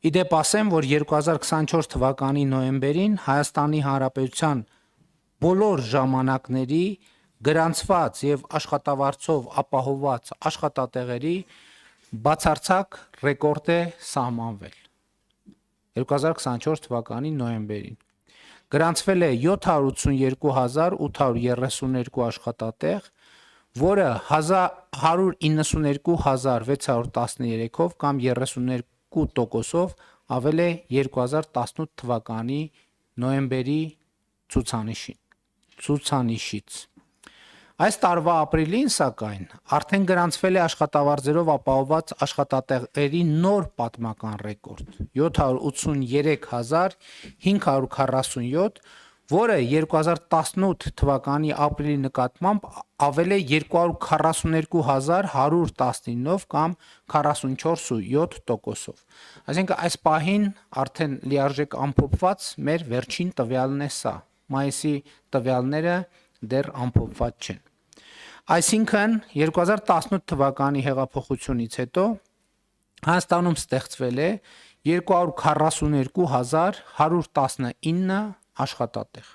Իդեպ ասեմ, որ 2024 թվականի նոյեմբերին Հայաստանի Հանրապետության բոլոր ժամանակների գրանցված եւ աշխատավարձով ապահովված աշխատատեղերի բացարձակ ռեկորդ է սահմանվել 2024 թվականի նոյեմբերին գրանցվել է 782,832 աշխատատեղ, որը 192,613-ով կամ 32%-ով ավել է 2018 թվականի նոյեմբերի ցուցանիշից։ Այս տարվա ապրիլին, սակայն, արդեն գրանցվել է աշխատավարձերով ապահովված աշխատատեղերի նոր պատմական ռեկորդ՝ 783,547, որը 2018 թվականի ապրիլի նկատմամբ ավել է 242,119-ով կամ 44,7%-ով։ Այսինքն այս պահին արդեն լիարժեք ամփոփված մեր վերջին տվյալն է սա։ Մայիսի տվյալները դեռ ամփոփված չեն։ Այսինքն 2018 թվականի հեղափոխությունից հետո Հայաստանում ստեղծվել է 242,119 աշխատատեղ։